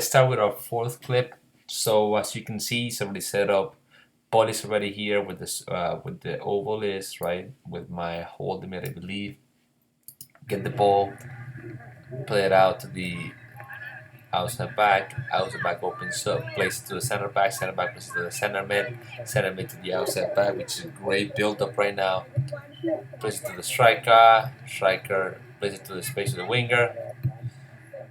Start with our fourth clip. So as you can see, it's already set up. Ball is already here with this with the oval is right with my holding it, I believe. Get the ball, play it out to the outside back opens up, plays it to the center back plays it to the center mid to the outside back, which is a great build up right now. Plays it to the striker plays it to the space of the winger.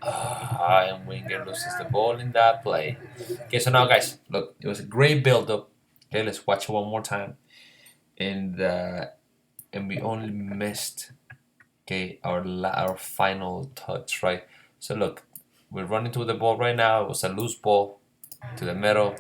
And winger loses the ball in that play. Okay, so now guys, look, it was a great build up. Okay, let's watch it one more time. And we only missed our final touch, right? So look, we're running to the ball right now. It was a loose ball to the middle.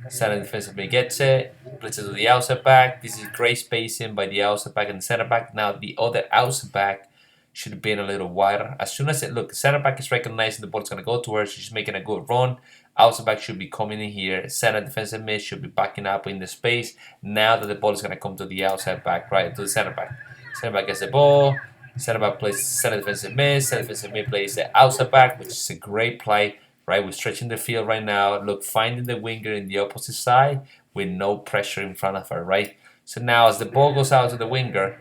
Center defensively gets it, plays it to the outside back. This is great spacing by the outside back and the center back. Now the other outside back should have been a little wider. As soon as the center back is recognizing the ball is going to go to her, she's making a good run. Outside back should be coming in here. Center defensive mid should be backing up in the space. Now that the ball is going to come to the outside back, right, to the center back. Center back gets the ball. Center back plays center defensive mid. Center defensive mid plays the outside back, which is a great play. Right, we're stretching the field right now. Look, finding the winger in the opposite side with no pressure in front of her, right? So now as the ball goes out to the winger,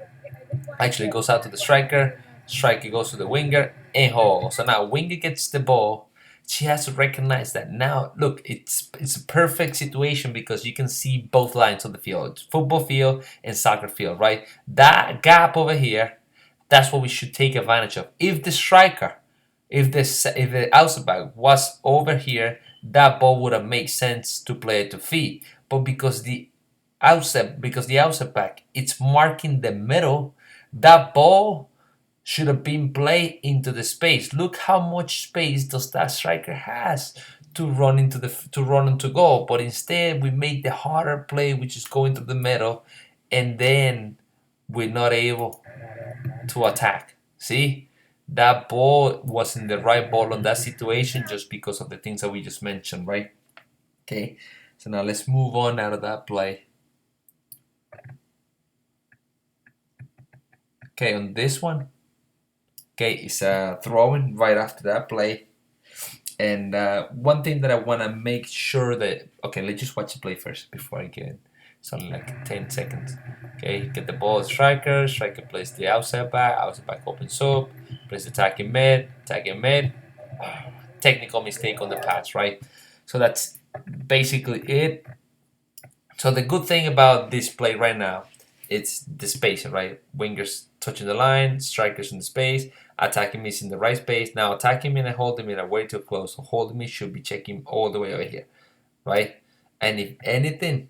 actually goes out to the striker goes to the winger, and ho. So now winger gets the ball. She has to recognize that now. Look, it's a perfect situation because you can see both lines of the field. It's football field and soccer field, right? That gap over here, that's what we should take advantage of. If the outside back was over here, that ball would have made sense to play it to feet. But because the outside back it's marking the middle, that ball should have been played into the space. Look how much space does that striker has to run into goal. But instead we made the harder play, which is going to the middle, and then we're not able to attack. See? That ball wasn't the right ball on that situation just because of the things that we just mentioned, right? Okay, so now let's move on out of that play. Okay, on this one, okay, it's a throwing right after that play. And one thing that I want to make sure that, okay, let's just watch the play first before I get something like 10 seconds. Okay, get the ball, striker plays the outside back opens up, plays attacking mid, technical mistake on the pass, right? So that's basically it. So the good thing about this play right now, it's the spacing, right? Wingers touching the line, strikers in the space, attacking me is in the right space. Now attacking me and holding me are way too close. So holding me should be checking all the way over here, right? And if anything,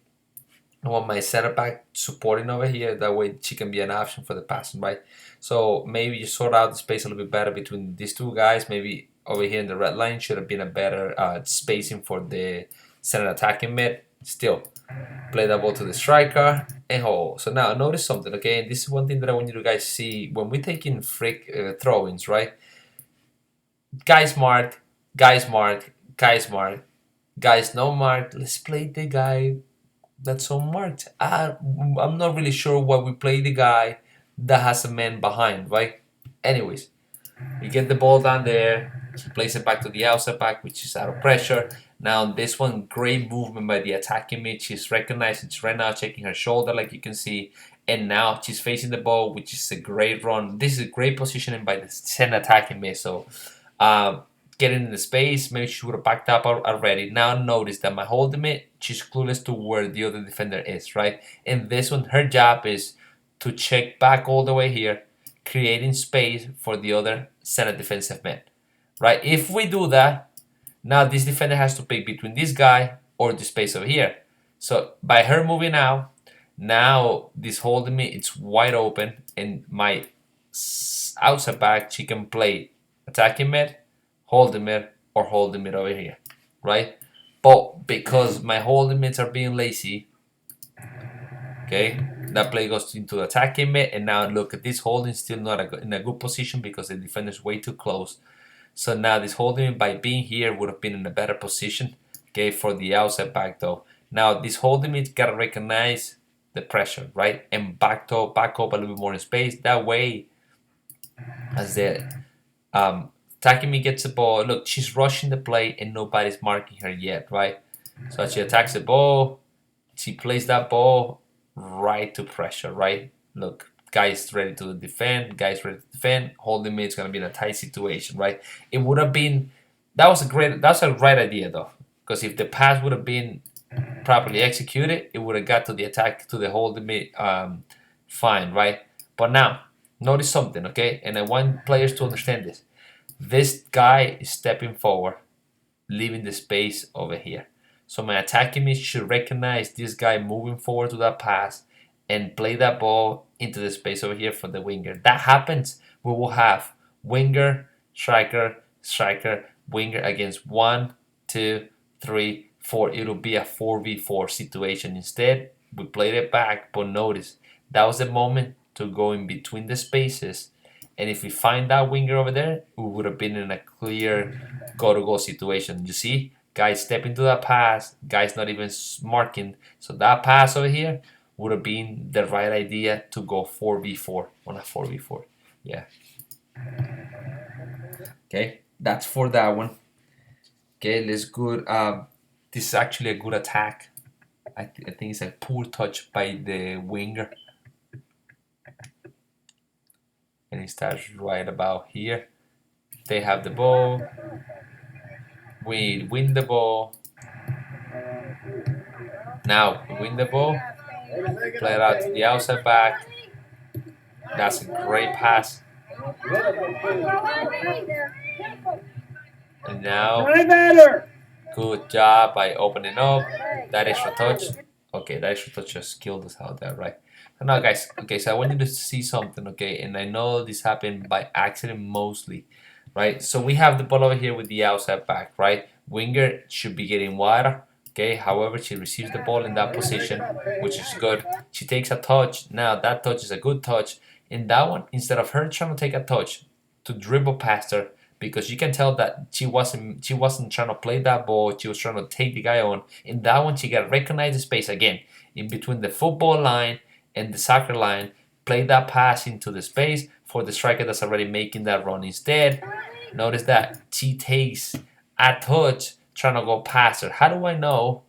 I want my center back supporting over here. That way she can be an option for the passing, right? So maybe you sort out the space a little bit better between these two guys. Maybe over here in the red line should have been a better spacing for the center attacking mid. Still, play that ball to the striker and hold. So now notice something, okay? And this is one thing that I want you to guys see when we're taking throw-ins, right? Guys marked, guys marked, guys marked, guys no marked. Let's play the guy that's unmarked. I'm not really sure why we play the guy that has a man behind, right? Anyways, you get the ball down there. He plays it back to the outside back, which is out of pressure. Now this one, great movement by the attacking mid. She's recognizing, she's right now checking her shoulder, like you can see. And now she's facing the ball, which is a great run. This is a great positioning by the center attacking mid. So getting in the space, maybe she would have backed up already. Now notice that my holding mid, she's clueless to where the other defender is, right? And this one, her job is to check back all the way here, creating space for the other center defensive mid, right? If we do that, now this defender has to pick between this guy or the space over here. So by her moving out, now this holding mid, it's wide open, and my outside back, she can play attacking mid, holding mid, or holding mid over here, right? But because my holding mids are being lazy, okay, that play goes into attacking mid, and now look at this holding still not in a good position because the defender's way too close. So now this holding mid by being here would have been in a better position, okay, for the outside back though. Now this holding mid gotta recognize the pressure, right, and back up a little bit more in space. That way, as the attacking me gets the ball. Look, she's rushing the play and nobody's marking her yet, right? So she attacks the ball. She plays that ball right to pressure, right? Look, guy's ready to defend. Guy's ready to defend. Holding me, it's gonna be in a tight situation, right? It would have been that's a right idea though, because if the pass would have been properly executed, it would have got to the attack to the holding me fine, right? But now notice something, okay? And I want players to understand this. This guy is stepping forward, leaving the space over here. So my attacking mid should recognize this guy moving forward to that pass and play that ball into the space over here for the winger. That happens, we will have winger, striker, striker, winger against 1, 2, 3, 4. It'll be a 4v4 situation. Instead, we played it back, but notice that was the moment to go in between the spaces. And if we find that winger over there, we would have been in a clear go-to-goal situation. You see, guys step into that pass, guys not even marking. So that pass over here would have been the right idea to go 4v4 on a 4v4. Yeah. Okay, that's for that one. Okay, let's go. This is actually a good attack. I think it's a poor touch by the winger. And he starts right about here. They have the ball. We win the ball. Now we win the ball. Play it out to the outside back. That's a great pass. And now, good job by opening up. That extra touch. Okay, that extra touch just killed us out there, right? So now, guys, okay, so I want you to see something, okay? And I know this happened by accident mostly, right? So we have the ball over here with the outside back, right? Winger should be getting wider, okay? However, she receives the ball in that position, which is good. She takes a touch. Now, that touch is a good touch. In that one, instead of her trying to take a touch to dribble past her, because you can tell that she wasn't trying to play that ball, she was trying to take the guy on. In that one, she got to recognize the space again in between the football line and the soccer line, play that pass into the space for the striker that's already making that run. Instead, notice that she takes a touch trying to go past her. How do I know?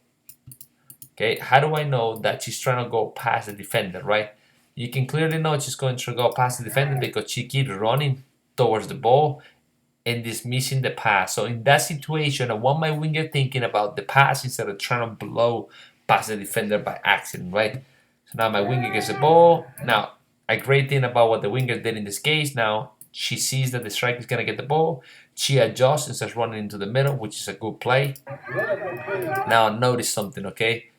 Okay, how do I know that she's trying to go past the defender, right? You can clearly know she's going to go past the defender because she keeps running towards the ball and dismissing the pass. So in that situation, I want my winger thinking about the pass instead of trying to blow past the defender by accident, right? So now my winger gets the ball. Now, a great thing about what the winger did in this case, now she sees that the striker is going to get the ball. She adjusts and starts running into the middle, which is a good play. Now, notice something, okay?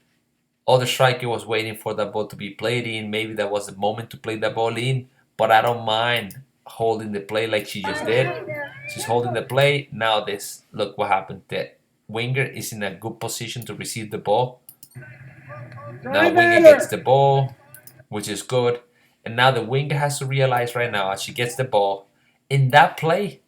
Other striker was waiting for that ball to be played in. Maybe that was the moment to play that ball in, but I don't mind holding the play like she just did. She's holding the play. Now this, look what happened. The winger is in a good position to receive the ball. Now winger gets the ball, which is good. And now the winger has to realize right now as she gets the ball, in that play,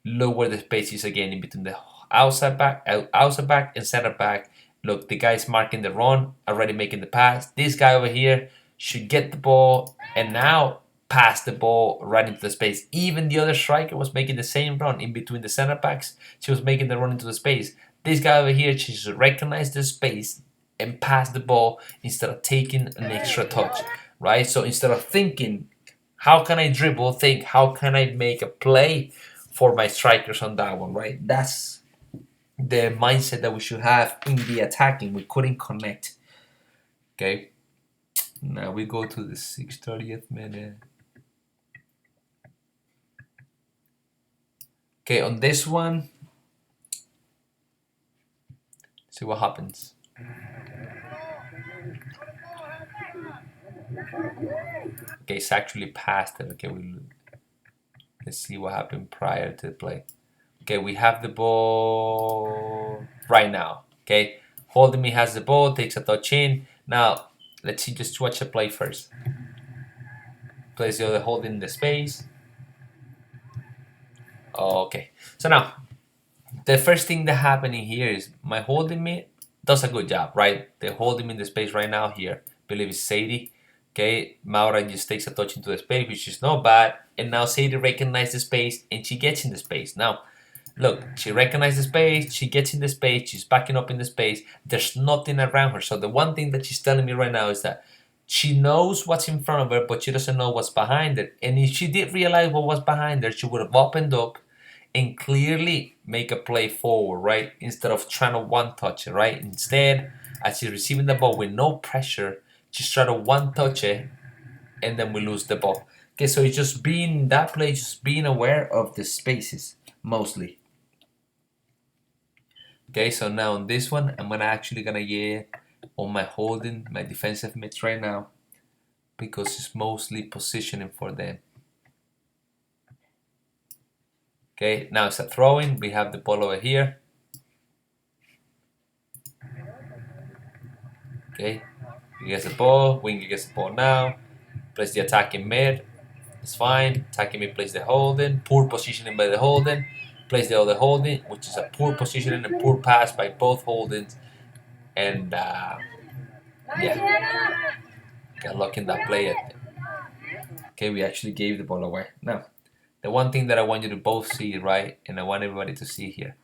look where the space is again in between the outside back and center back. Look, the guy's marking the run, already making the pass. This guy over here should get the ball and now pass the ball right into the space. Even the other striker was making the same run in between the center backs. She was making the run into the space. This guy over here, she should recognize the space and pass the ball instead of taking an extra touch, right? So instead of thinking, how can I dribble, think, how can I make a play for my strikers on that one, right? That's the mindset that we should have in the attacking. We couldn't connect. Okay. Now we go to the 6:30th minute. Okay, on this one, see what happens. Okay, it's actually past it. Okay, let's see what happened prior to the play. Okay, we have the ball right now. Okay, Holding Me has the ball, takes a touch in. Now, let's see, just watch the play first. Plays the other holding the space. Okay, so now, the first thing that happening here is my Holding Me does a good job, right? They're holding me in the space right now here. I believe it's Sadie. Okay, Maura just takes a touch into the space, which is not bad. And now Sadie recognizes the space and she gets in the space. Now, Look, she recognizes the space, she gets in the space, she's backing up in the space, there's nothing around her. So the one thing that she's telling me right now is that she knows what's in front of her, but she doesn't know what's behind it. And if she did realize what was behind her, she would have opened up and clearly make a play forward, right? Instead of trying to one touch it, right? Instead, as she's receiving the ball with no pressure, just try to one touch it, and then we lose the ball. Okay, so it's just being that play, just being aware of the spaces mostly. Okay, so now on this one, I'm actually gonna get on my holding, my defensive mids right now, because it's mostly positioning for them. Okay, now it's a throwing. We have the ball over here. Okay, he gets the ball, winger gets the ball now, plays the attacking mid, it's fine. Attacking mid plays the holding, poor positioning by the holding, plays the other holding, which is a poor positioning and poor pass by both holdings, and yeah, got lucky in that play. Okay, we actually gave the ball away. Now, the one thing that I want you to both see, right, and I want everybody to see here.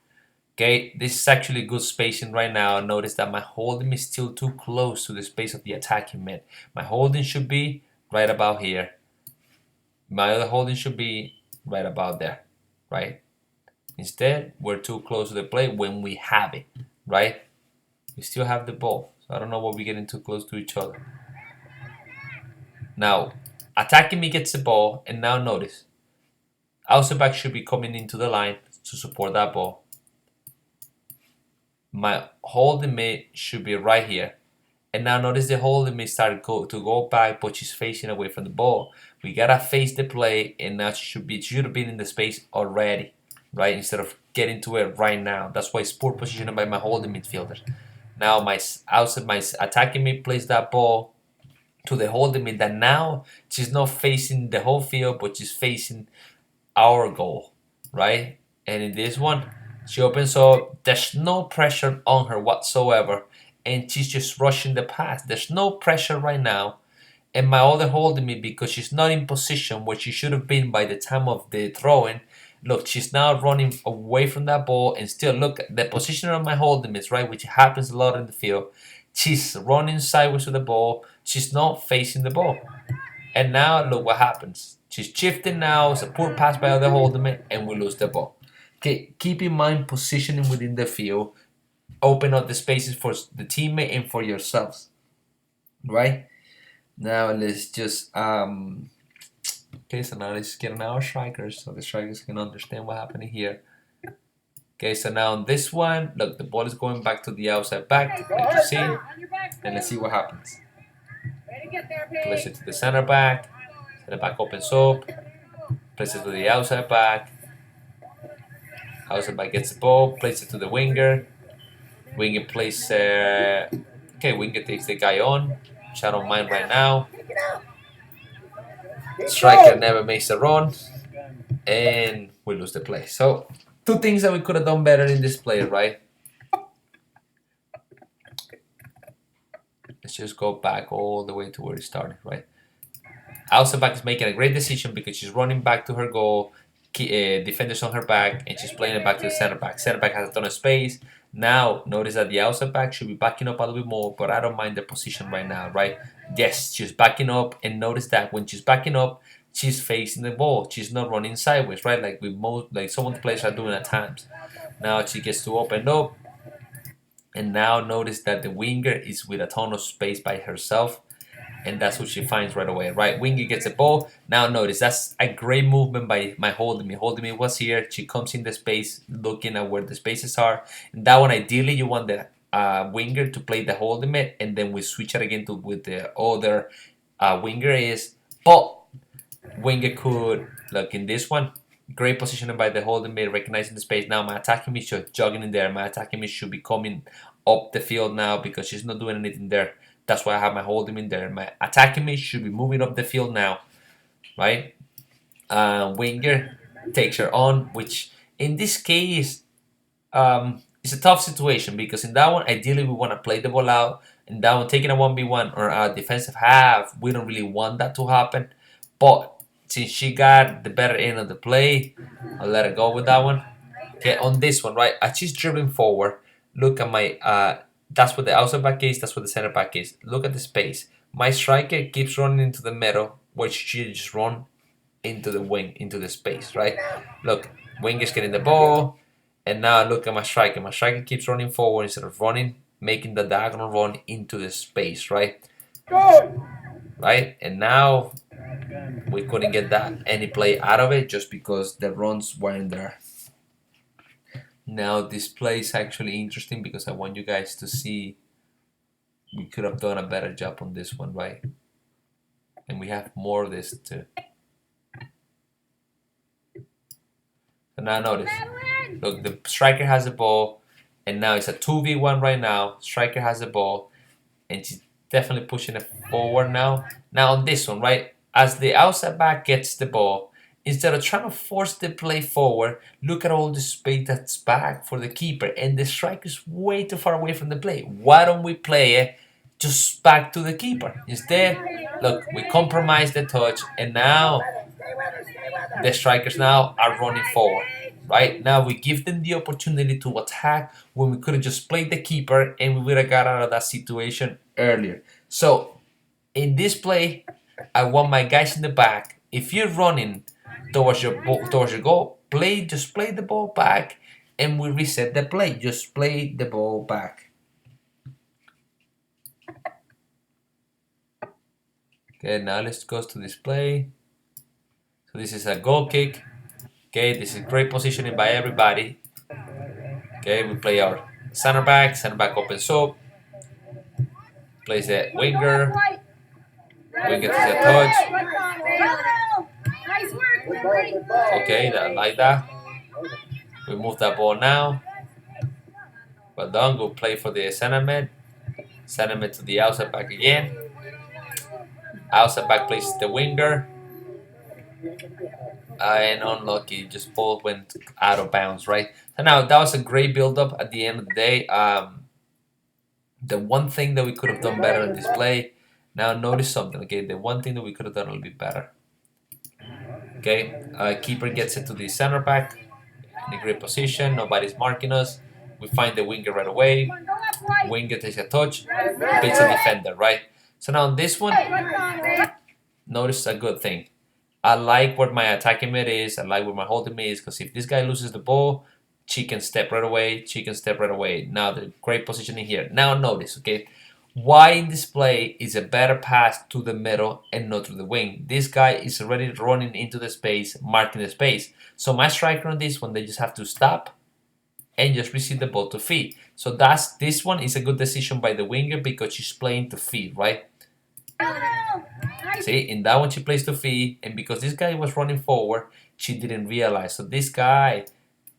Okay, this is actually good spacing right now. Notice that my holding is still too close to the space of the attacking mid. My holding should be right about here. My other holding should be right about there, right? Instead, we're too close to the play when we have it, right? We still have the ball. So I don't know why we're getting too close to each other. Now, attacking me gets the ball, and now notice, outside back should be coming into the line to support that ball. My holding mid should be right here. And now notice the holding mid started to go back, but she's facing away from the ball. We gotta face the play, and now she should have been in the space already, right? Instead of getting to it right now. That's why it's poor positioning by my holding midfielder. Now my attacking mid plays that ball to the holding mid. That now she's not facing the whole field, but she's facing our goal, right? And in this one, she opens up. There's no pressure on her whatsoever, and she's just rushing the pass. There's no pressure right now. And my other holding me, because she's not in position where she should have been by the time of the throwing. Look, she's now running away from that ball, and still look at the position of my holding mids, right, which happens a lot in the field. She's running sideways with the ball. She's not facing the ball. And now look what happens. She's shifting now. It's a poor pass by the holding, and we lose the ball. Okay, keep in mind positioning within the field. Open up the spaces for the teammate and for yourselves. Right? Now let's just okay, so now let's get on our strikers so the strikers can understand what happened here. Okay, so now on this one, look, the ball is going back to the outside back, like you see, and let's see what happens. Place it to the center back. Center back opens up. Place it to the outside back. Outside back gets the ball. Place it to the winger. Winger plays. Okay, winger takes the guy on. Which I don't mind right now. Striker never makes a run, and we lose the play. So, two things that we could have done better in this play, right? Let's just go back all the way to where it started, right? Outside back is making a great decision because she's running back to her goal, defenders on her back, and she's playing it back to the center back. Center back has a ton of space. Now, notice that the outside back should be backing up a little bit more, but I don't mind the position right now, right? Yes, she's backing up, and notice that when she's backing up, she's facing the ball. She's not running sideways, right? Like some of the players are doing at times. Now she gets to open up, and now notice that the winger is with a ton of space by herself, and that's what she finds right away. Right winger gets the ball. Now notice that's a great movement by my holding me. Holding me was here. She comes in the space, looking at where the spaces are. And that one, ideally, you want the winger to play the holding me, and then we switch it again to with the other winger is. But winger could look in this one. Great positioning by the holding mid, recognizing the space. Now my attacking mid should jogging in there. My attacking mid should be coming up the field now because she's not doing anything there. That's why I have my holding mid there. My attacking mid should be moving up the field now, right? Winger takes her on, which in this case, it's a tough situation because in that one, ideally we want to play the ball out. In that one, taking a 1v1 or a defensive half, we don't really want that to happen. But since she got the better end of the play, I'll let her go with that one. Okay, on this one, right, as she's dribbling forward, look at my, that's what the outside back is, that's what the center back is. Look at the space. My striker keeps running into the middle, where she should just run into the wing, into the space, right? Look, wing is getting the ball, and now look at my striker. My striker keeps running forward instead of running, making the diagonal run into the space, right? Right, and now we couldn't get that any play out of it just because the runs weren't there. Now this play is actually interesting because I want you guys to see we could have done a better job on this one, right? And we have more of this too. So now notice, look, the striker has the ball, and now it's a 2v1 right now. Striker has the ball, and she's definitely pushing it forward now. Now on this one, right, as the outside back gets the ball, instead of trying to force the play forward, look at all the space that's back for the keeper, and the striker's way too far away from the play. Why don't we play it just back to the keeper? Instead, look, we compromise the touch, and now the strikers now are running forward. Right now, we give them the opportunity to attack when we could have just played the keeper and we would have got out of that situation earlier. So, in this play, I want my guys in the back. If you're running towards your goal, just play the ball back, and we reset the play. Just play the ball back. Okay, now let's go to this play. So this is a goal kick. Okay, this is great positioning by everybody. Okay, we play our center back opens up, plays the winger to the touch. Okay, like that. We move that ball now. Well done, go play for the center mid to the outside back again. Outside back plays the winger. And unlucky, just ball went out of bounds, right? So now that was a great build-up at the end of the day. The one thing that we could have done better in this play, now notice something, okay? The one thing that we could have done a little bit better. Okay, keeper gets it to the center back in a great position, nobody's marking us. We find the winger right away. Winger takes a touch, beats a defender, right? So now on this one, notice a good thing. I like where my attacking mid is. I like where my holding mid is, because if this guy loses the ball, she can step right away. Now the great positioning here. Now notice, okay, why in this play is a better pass to the middle and not to the wing. This guy is already running into the space, marking the space. So my striker on this one, they just have to stop and just receive the ball to feed. So this one is a good decision by the winger because she's playing to feed, right? See, in that one she plays to feed, and because this guy was running forward, she didn't realize. So this guy,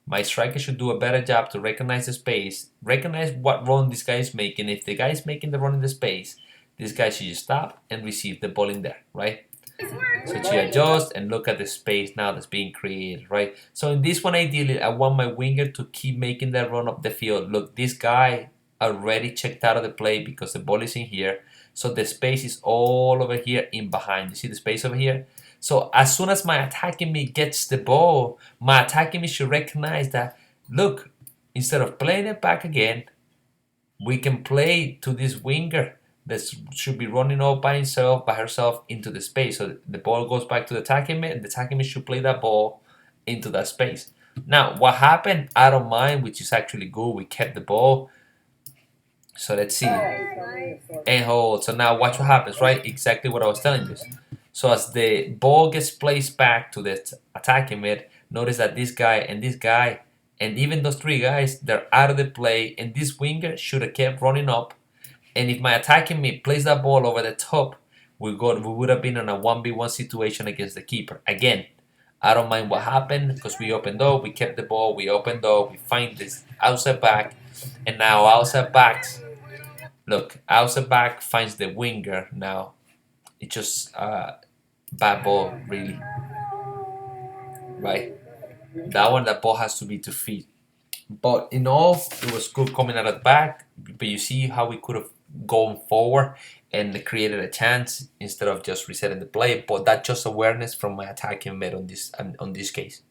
my striker, should do a better job to recognize the space, recognize what run this guy is making. If the guy is making the run in the space, this guy should just stop and receive the ball in there, right? So she adjusts and look at the space now that's being created, right? So in this one, ideally, I want my winger to keep making that run up the field. Look, this guy already checked out of the play because the ball is in here. So the space is all over here in behind. You see the space over here? So as soon as my attacking mid gets the ball, my attacking mid should recognize that, look, instead of playing it back again, we can play to this winger that should be running all by herself into the space. So the ball goes back to the attacking mid, and the attacking mid should play that ball into that space. Now, what happened, I don't mind, which is actually good. We kept the ball. So let's see. And hold. So now watch what happens, right? Exactly what I was telling you. So as the ball gets placed back to the attacking mid, notice that this guy, and even those three guys, they're out of the play, and this winger should have kept running up. And if my attacking mid plays that ball over the top, we would have been in a 1v1 situation against the keeper. Again, I don't mind what happened because we opened up, we kept the ball, we opened up, we find this outside back, and now outside backs. Look, outside back finds the winger now. It's just bad ball, really. Right? That ball has to be to feet. But in all, it was good coming out of the back. But you see how we could have gone forward and created a chance instead of just resetting the play. But that's just awareness from my attacking mid on this case.